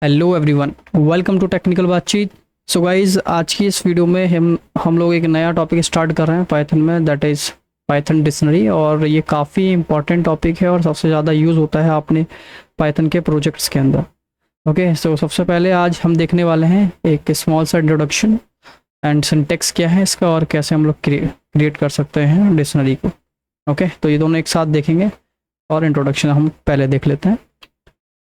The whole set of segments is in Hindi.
Hello everyone, welcome to technical बातचीत। सो गाइज, आज की इस वीडियो में हम लोग एक नया टॉपिक स्टार्ट कर रहे हैं पाइथन में, दैट इज़ पाइथन डिक्शनरी। और ये काफ़ी इंपॉर्टेंट टॉपिक है और सबसे ज़्यादा यूज़ होता है अपने पाइथन के प्रोजेक्ट्स के अंदर। ओके, सो सबसे पहले आज हम देखने वाले हैं एक स्मॉल सा इंट्रोडक्शन एंड सिंटेक्स क्या है इसका और कैसे हम लोग क्रिएट कर सकते हैं डिक्शनरी को। ओके, तो ये दोनों एक साथ देखेंगे और इंट्रोडक्शन हम पहले देख लेते हैं।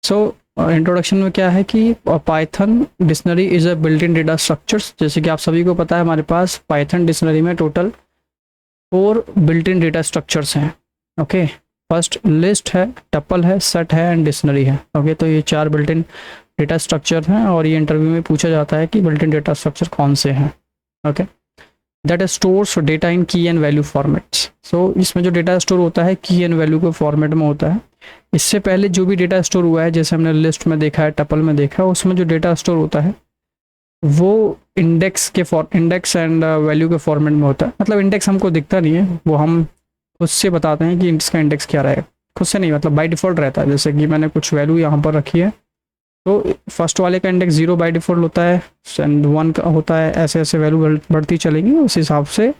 सो इंट्रोडक्शन में क्या है कि Python dictionary is a built in data structures. जैसे कि आप सभी को पता है, हमारे पास पाइथन डिक्शनरी में total 4 built in data structures हैं। ओके, फर्स्ट लिस्ट है, टपल है, सेट है एंड डिक्शनरी है। ओके, तो ये 4 बिल्ट इन डेटा स्ट्रक्चर हैं और ये इंटरव्यू में पूछा जाता है कि बिल्ट इन डेटा स्ट्रक्चर कौन से हैं। ओके, दैट स्टोर्स डेटा इन की एंड वैल्यू फॉर्मेट्स। सो इसमें जो डेटा स्टोर होता है की एंड वैल्यू के फॉर्मेट में होता है। इससे पहले जो भी डेटा स्टोर हुआ है, जैसे हमने लिस्ट में देखा है, टपल में देखा है, उसमें जो डेटा स्टोर होता है वो इंडेक्स एंड वैल्यू के फॉर्मेट में होता है। मतलब इंडेक्स हमको दिखता नहीं है, वो हम खुद से बताते हैं कि इसका इंडेक्स क्या रहेगा। खुद से नहीं, मतलब बाय डिफ़ॉल्ट रहता है। जैसे कि मैंने कुछ वैल्यू यहाँ पर रखी है, तो फर्स्ट वाले का इंडेक्स 0 बाय डिफ़ॉल्ट होता है एंड 1 का होता है। ऐसे ऐसे वैल्यू बढ़ती चलेगी, उस हिसाब से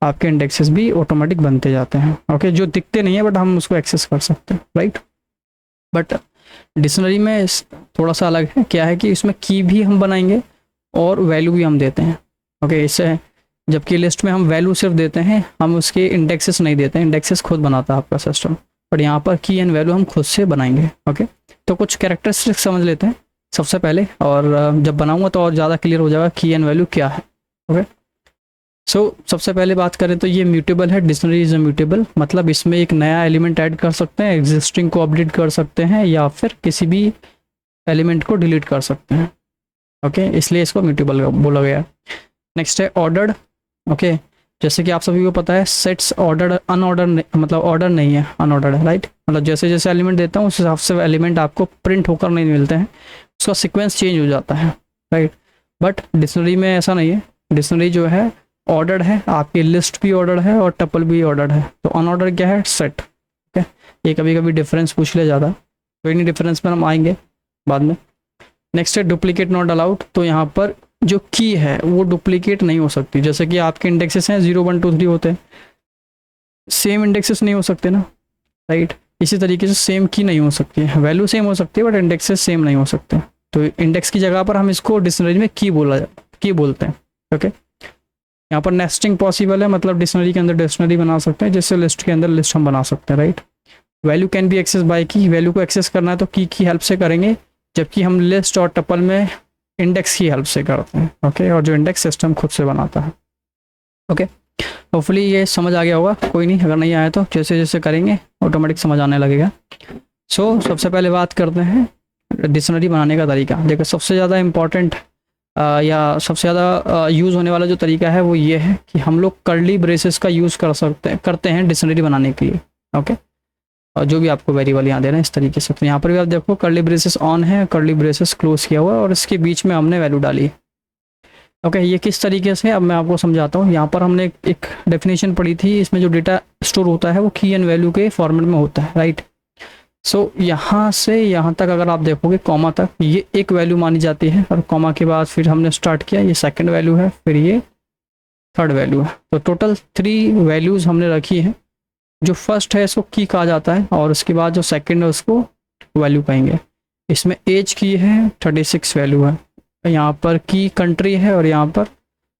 आपके इंडेक्सेस भी ऑटोमेटिक बनते जाते हैं। ओके, जो दिखते नहीं है बट हम उसको एक्सेस कर सकते हैं, राइट। बट डिक्शनरी में थोड़ा सा अलग है, क्या है कि इसमें की भी हम बनाएंगे और वैल्यू भी हम देते हैं। ओके, इससे जबकि लिस्ट में हम वैल्यू सिर्फ देते हैं, हम उसके इंडेक्सेस नहीं देते हैं। इंडेक्सेस खुद बनाता है आपका सिस्टम, बट यहाँ पर की एंड वैल्यू हम खुद से बनाएंगे। ओके, तो कुछ कैरेक्टरिस्टिक्स समझ लेते हैं सबसे पहले, और जब बनाऊंगा तो और ज़्यादा क्लियर हो जाएगा की एंड वैल्यू क्या है। ओके, सबसे पहले बात करें तो ये म्यूटेबल है। डिक्शनरी इज म्यूटेबल, मतलब इसमें एक नया एलिमेंट ऐड कर सकते हैं, एग्जिस्टिंग को अपडेट कर सकते हैं या फिर किसी भी एलिमेंट को डिलीट कर सकते हैं। ओके, इसलिए इसको म्यूटेबल बोला गया। नेक्स्ट है ऑर्डर्ड। ओके, जैसे कि आप सभी को पता है, सेट्स ऑर्डर्ड अनऑर्डर, मतलब ऑर्डर नहीं है, अनऑर्डर्ड है, राइट। मतलब जैसे जैसे एलिमेंट देता हूँ उस हिसाब से एलिमेंट आपको प्रिंट होकर नहीं मिलते हैं, उसका सिक्वेंस चेंज हो जाता है, राइट। बट डिक्शनरी में ऐसा नहीं है। डिक्शनरी जो है ऑर्डर्ड है, आपकी लिस्ट भी ऑर्डर्ड है और टपल भी ऑर्डर्ड है। तो अनऑर्डर क्या है? सेट। ओके, ये कभी कभी डिफरेंस पूछ लिया जाता है, तो इन्हीं डिफरेंस में हम आएंगे बाद में। नेक्स्ट है डुप्लीकेट नॉट अलाउड। तो यहाँ पर जो की है वो डुप्लीकेट नहीं हो सकती। जैसे कि आपके इंडेक्सेस हैं 0 1 2 3 होते हैं, सेम इंडेक्सेस नहीं हो सकते ना, राइट। इसी तरीके से सेम की नहीं हो सकती है, वैल्यू सेम हो सकती है बट इंडेक्सेस सेम नहीं हो सकते। तो इंडेक्स की जगह पर हम इसको डिक्शनरी में की बोलते हैं। ओके, यहाँ पर नेस्टिंग पॉसिबल है, मतलब डिक्शनरी के अंदर डिक्शनरी बना सकते हैं, जैसे लिस्ट के अंदर लिस्ट हम बना सकते हैं, right. Value can be access by key. Value को एक्सेस करना है तो की हेल्प से करेंगे, जबकि हम लिस्ट और टपल में इंडेक्स की हेल्प से करते हैं। ओके, और जो इंडेक्स सिस्टम खुद से बनाता है। ओके, होपफुली ये समझ आ गया होगा। कोई नहीं, अगर नहीं आया तो जैसे जैसे करेंगे ऑटोमेटिक समझ आने लगेगा। सबसे पहले बात करते हैं डिक्शनरी बनाने का तरीका। देखो, सबसे ज़्यादा इम्पॉर्टेंट या सबसे ज़्यादा यूज़ होने वाला जो तरीका है वो ये है कि हम लोग कर्ली ब्रेसेस का यूज़ करते हैं डिक्शनरी बनाने के लिए। ओके, और जो भी आपको वेरिएबल यहाँ दे रहे हैं इस तरीके से, तो यहाँ पर भी आप देखो कर्ली ब्रेसेस ऑन है, कर्ली ब्रेसेस क्लोज किया हुआ है और इसके बीच में हमने वैल्यू डाली। ओके, ये किस तरीके से, अब मैं आपको समझाता हूँ। यहाँ पर हमने एक डेफिनेशन पढ़ी थी, इसमें जो डेटा स्टोर होता है वो की एंड वैल्यू के फॉर्मेट में होता है, राइट। यहाँ से यहाँ तक अगर आप देखोगे कॉमा तक, ये एक वैल्यू मानी जाती है, और कॉमा के बाद फिर हमने स्टार्ट किया, ये सेकंड वैल्यू है, फिर ये थर्ड वैल्यू है। तो टोटल 3 वैल्यूज़ हमने रखी है। जो फर्स्ट है इसको की कहा जाता है और उसके बाद जो सेकंड है उसको वैल्यू कहेंगे। इसमें एज की है 36 वैल्यू है, यहाँ पर की कंट्री है और यहाँ पर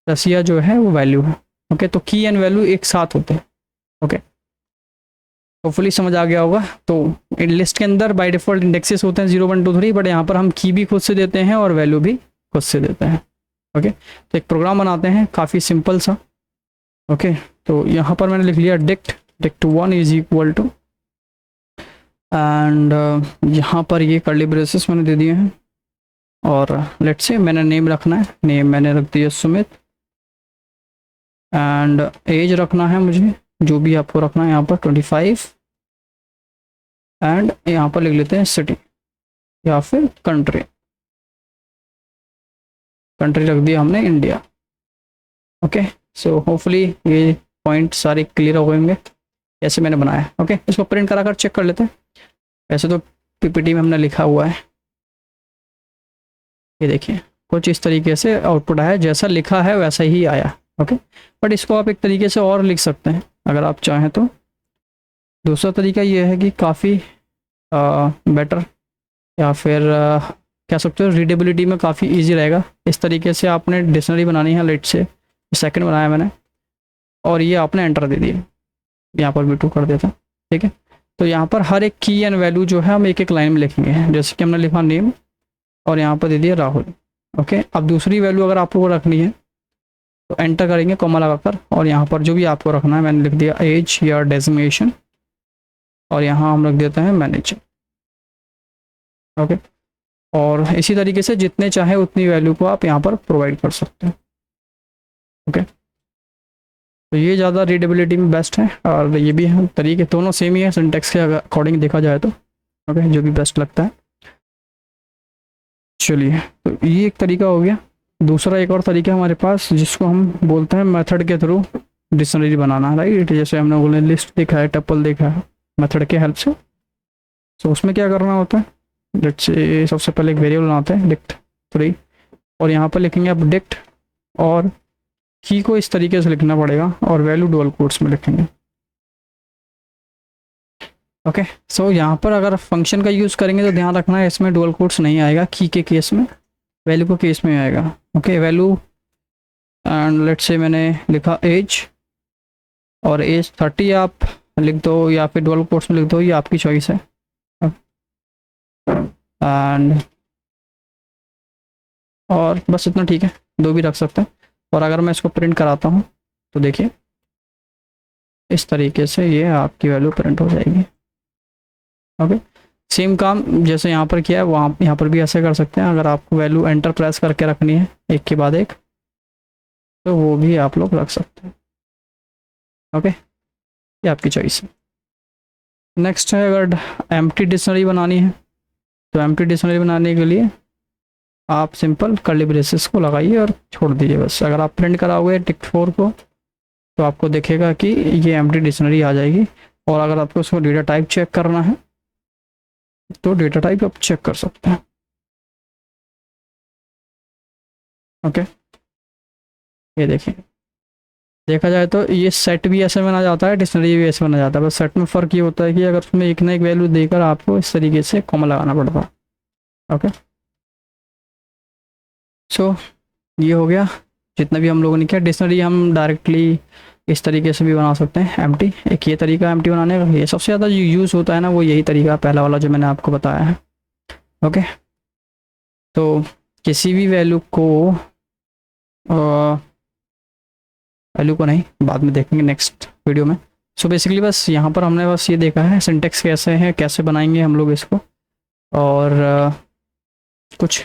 रसिया जो है वो वैल्यू है। ओके, तो की एंड वैल्यू एक साथ होते हैं। ओके, होपफुली समझ आ गया होगा। तो लिस्ट के अंदर बाय डिफ़ॉल्ट इंडेक्सेस होते हैं 0 1 2 3, बट यहाँ पर हम की भी खुद से देते हैं और वैल्यू भी खुद से देते हैं। ओके, तो एक प्रोग्राम बनाते हैं काफ़ी सिंपल सा। ओके, तो यहाँ पर मैंने लिख लिया dict 1 is equal to, and यहाँ पर ये कर्ली ब्रेसेस मैंने दे दिए हैं, और लेट्स से मैंने नेम रखना है, नेम मैंने रख दिया सुमित, एंड एज रखना है मुझे, जो भी आपको रखना है यहाँ पर 25, एंड यहाँ पर लिख लेते हैं सिटी या फिर कंट्री। कंट्री रख दिया हमने इंडिया। ओके, सो होपफुली ये पॉइंट सारे क्लियर हो गएंगे कैसे मैंने बनाया। ओके, इसको प्रिंट करा कर चेक कर लेते हैं। वैसे तो पीपीटी में हमने लिखा हुआ है, ये देखिए कुछ इस तरीके से आउटपुट आया, जैसा लिखा है वैसा ही आया। ओके, बट इसको आप एक तरीके से और लिख सकते हैं अगर आप चाहें तो। दूसरा तरीका ये है कि काफ़ी बेटर, या फिर कह सकते हो रीडेबिलिटी में काफ़ी इजी रहेगा। इस तरीके से आपने डिक्शनरी बनानी है, लेट से सेकंड बनाया मैंने और ये आपने एंटर दे दिया, यहाँ पर भी 2 कर देता, ठीक है। तो यहाँ पर हर एक की एंड वैल्यू जो है हम एक एक लाइन में लिखेंगे, जैसे कि हमने लिखा नेम और यहाँ पर दे दिया राहुल। ओके, अब दूसरी वैल्यू अगर आपको रखनी है तो एंटर करेंगे कॉमा लगाकर, और यहाँ पर जो भी आपको रखना है मैंने लिख दिया एज या डेजिग्नेशन, और यहाँ हम रख देते हैं मैनेजर। ओके, और इसी तरीके से जितने चाहे उतनी वैल्यू को आप यहाँ पर प्रोवाइड कर सकते हैं। ओके, तो ये ज़्यादा रीडेबिलिटी में बेस्ट है, और ये भी है तरीके दोनों सेम ही है सिंटेक्स के अकॉर्डिंग देखा जाए तो। ओके, जो भी बेस्ट लगता है। चलिए, तो ये एक तरीका हो गया। दूसरा एक और तरीका हमारे पास जिसको हम बोलते हैं मेथड के थ्रू डिक्शनरी बनाना, राइट। जैसे हमने बोले लिस्ट देखा है, टपल देखा है, मेथड के हेल्प से। तो उसमें क्या करना होता है, लेट्स से सबसे पहले एक वेरिएबल बनाते हैं डिक्ट 3, और यहाँ पर लिखेंगे आप डिक्ट, और की को इस तरीके से लिखना पड़ेगा और वैल्यू डुअल कोट्स में लिखेंगे। ओके, सो यहाँ पर अगर फंक्शन का यूज़ करेंगे तो ध्यान रखना है इसमें डुअल कोट्स नहीं आएगा की के केस में, वैल्यू के केस में आएगा। Okay, value and let's say मैंने लिखा एज, और एज 30 आप लिख दो या फिर डुअल कोट्स में लिख दो, ये आपकी चॉइस है। एंड और बस इतना, ठीक है, 2 भी रख सकते हैं। और अगर मैं इसको प्रिंट कराता हूँ तो देखिए इस तरीके से ये आपकी वैल्यू प्रिंट हो जाएगी। ओके, सेम काम जैसे यहाँ पर किया है वहाँ यहाँ पर भी ऐसे कर सकते हैं। अगर आपको वैल्यू एंटर प्रेस करके रखनी है एक के बाद एक, तो वो भी आप लोग रख सकते हैं। ओके, ये आपकी चॉइस है। नेक्स्ट है, अगर एम्प्टी डिक्शनरी बनानी है तो एम्प्टी डिक्शनरी बनाने के लिए आप सिंपल कर्ली ब्रेसेस को लगाइए और छोड़ दीजिए बस। अगर आप प्रिंट कराओगे टिक 4 को तो आपको दिखेगा कि ये एम्प्टी डिक्शनरी आ जाएगी। और अगर आपको उसको डेटा टाइप चेक करना है तो डेटा टाइप आप चेक कर सकते हैं। ओके, ये देखिए, देखा जाए तो ये सेट भी ऐसे बना जाता है, डिक्शनरी भी ऐसे बना जाता है, बस सेट में फ़र्क ये होता है कि अगर उसमें एक ना एक वैल्यू देकर आपको इस तरीके से कॉमा लगाना पड़ता है। ओके, सो ये हो गया जितना भी हम लोगों ने किया। डिक्शनरी हम डायरेक्टली इस तरीके से भी बना सकते हैं एम्प्टी, एक ये तरीका एम्प्टी बनाने का। ये सबसे ज़्यादा जो यूज़ होता है ना वो यही तरीका पहला वाला जो मैंने आपको बताया है। ओके, तो किसी भी वैल्यू को नहीं, बाद में देखेंगे नेक्स्ट वीडियो में। सो बेसिकली बस यहाँ पर हमने बस ये देखा है सिंटेक्स कैसे है, कैसे बनाएंगे हम लोग इसको, और कुछ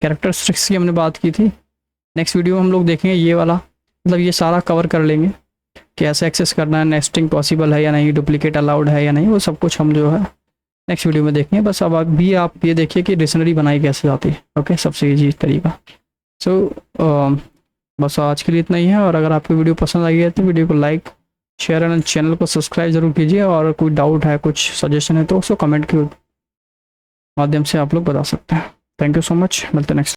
कैरेक्टरिस्टिक्स की हमने बात की थी। नेक्स्ट वीडियो में हम लोग देखेंगे ये वाला, मतलब ये सारा कवर कर लेंगे, कैसे एक्सेस करना है, नेस्टिंग पॉसिबल है या नहीं, डुप्लीकेट अलाउड है या नहीं, वो सब कुछ हम जो है नेक्स्ट वीडियो में देखेंगे। बस अब अभी आप ये देखिए कि डिक्शनरी बनाई कैसे जाती है। ओके, सबसे ईजी तरीका। सो बस आज के लिए इतना ही है, और अगर आपको वीडियो पसंद आई है तो वीडियो को लाइक, शेयर एंड चैनल को सब्सक्राइब जरूर कीजिए। और कोई डाउट है, कुछ सजेशन है तो उसको कमेंट के माध्यम से आप लोग बता सकते हैं। थैंक यू सो मच, मिलते हैं नेक्स्ट।